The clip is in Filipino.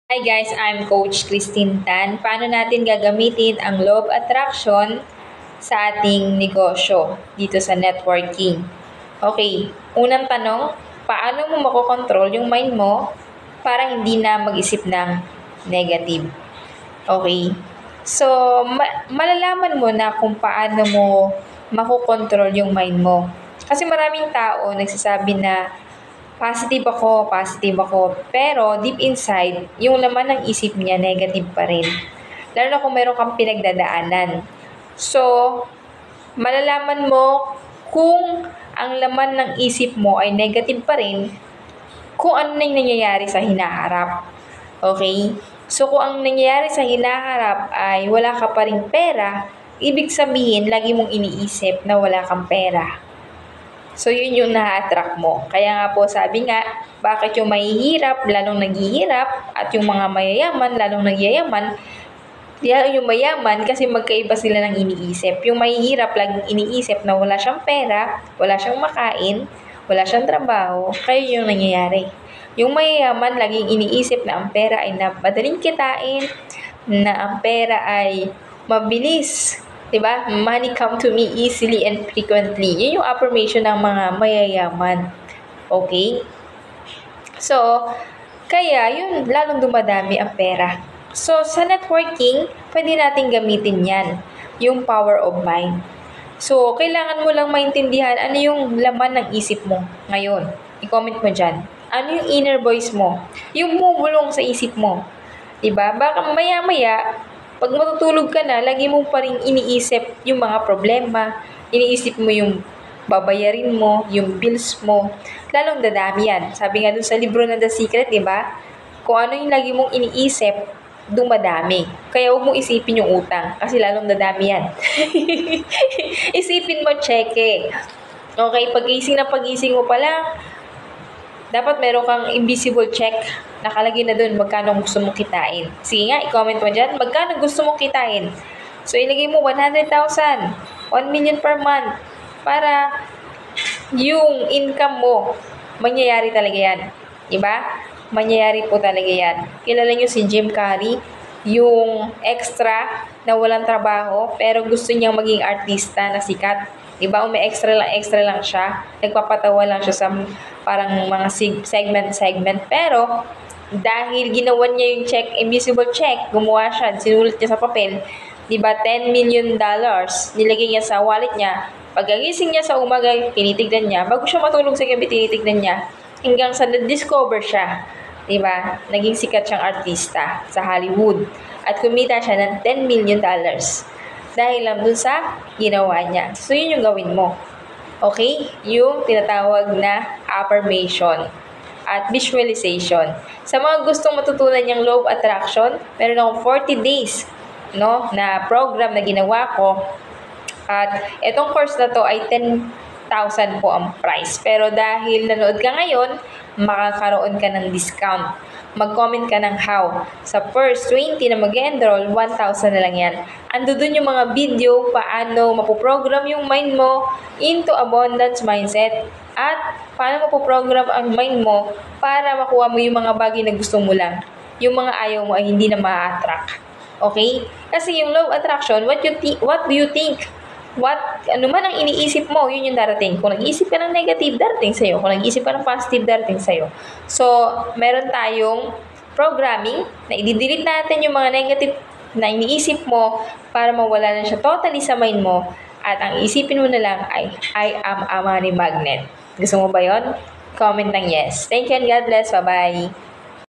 Hi guys, I'm Coach Christine Tan. Paano natin gagamitin ang law of attraction sa ating negosyo dito sa networking? Okay, unang tanong, paano mo makokontrol yung mind mo para hindi na mag-isip ng negative? Okay, so malalaman mo na kung paano mo makokontrol yung mind mo. Kasi maraming tao nagsasabi na positive ako. Pero deep inside, yung laman ng isip niya negative pa rin. Lalo na kung meron kang pinagdadaanan. So, malalaman mo kung ang laman ng isip mo ay negative pa rin kung ano na yung nangyayari sa hinaharap. Okay? So, kung ang nangyayari sa hinaharap ay wala ka pa rin pera, ibig sabihin, lagi mong iniisip na wala kang pera. So, yun yung na-attract mo. Kaya nga po, sabi nga, bakit yung mahihirap, lalong naghihirap, at yung mga mayayaman, lalong nagyayaman, yung mayaman kasi magkaiba sila ng iniisip. Yung mahihirap, laging iniisip na wala siyang pera, wala siyang makain, wala siyang trabaho, kaya yung nangyayari. Yung mayayaman, laging iniisip na ang pera ay madaling kitain, na ang pera ay mabilis. Diba? Money come to me easily and frequently. Yun yung affirmation ng mga mayayaman. Okay? So, kaya yun, lalong dumadami ang pera. So, sa networking, pwede natin gamitin yan. Yung power of mind. So, kailangan mo lang maintindihan ano yung laman ng isip mo ngayon. I-comment mo dyan. Ano yung inner voice mo? Yung bumulong sa isip mo. Diba? Baka maya-maya, pag matutulog ka na, lagi mo pa rin iniisip yung mga problema, iniisip mo yung babayarin mo, yung bills mo, lalong dadami yan. Sabi nga dun sa libro na The Secret, di ba? Kung ano yung lagi mong iniisip, dumadami. Kaya huwag mong isipin yung utang, kasi lalong dadami yan. Isipin mo, cheque. Okay, pagising mo pa lang, dapat meron kang invisible check. Nakalagay na dun magkano gusto mong kitain. Sige nga, i-comment mo dyan, magkano gusto mong kitain. So, ilagay mo 100,000, 1 million per month, para yung income mo, mangyayari talaga yan. Diba? Mangyayari po talaga yan. Kilala nyo si Jim Carrey, yung extra na walang trabaho, pero gusto niyang maging artista na sikat. Diba? Extra lang siya. Nagpapatawa lang siya sa parang mga segment. Pero, dahil ginawa niya yung check, invisible check, gumawa siya, sinulat niya sa papel, diba, $10 million, nilagay niya sa wallet niya. Pagkagising niya sa umaga, tinitignan niya. Bago siya matulog sa gabi, tinitignan niya. Hanggang sa na-discover siya. Diba? Naging sikat siyang artista sa Hollywood. At kumita siya ng $10 million. Dahil lang dun sa ginawa niya. So, yun yung gawin mo. Okay? Yung tinatawag na affirmation at visualization. Sa mga gustong matutunan yung law of attraction, meron akong 40 days na program na ginawa ko. At itong course na to ay 10,000 po ang price. Pero dahil nanood ka ngayon, makakaroon ka ng discount. Mag-comment ka ng how. Sa first 20 na mag-enroll, 1,000 na lang yan. Ando dun yung mga video, paano mapoprogram yung mind mo into abundance mindset. At paano mapoprogram ang mind mo para makuha mo yung mga bagay na gusto mo lang. Yung mga ayaw mo ay hindi na ma-attract. Okay? Kasi yung law of attraction, what do you think? Ano man ang iniisip mo, yun yung darating. Kung nag-iisip ka ng negative, darating sa'yo. Kung nag-iisip ka ng positive, darating sa'yo. So, meron tayong programming na i-delete natin yung mga negative na iniisip mo para mawala na siya totally sa mind mo. At ang isipin mo na lang ay, I am a money magnet. Gusto mo ba yon? Comment ng yes. Thank you and God bless. Bye-bye.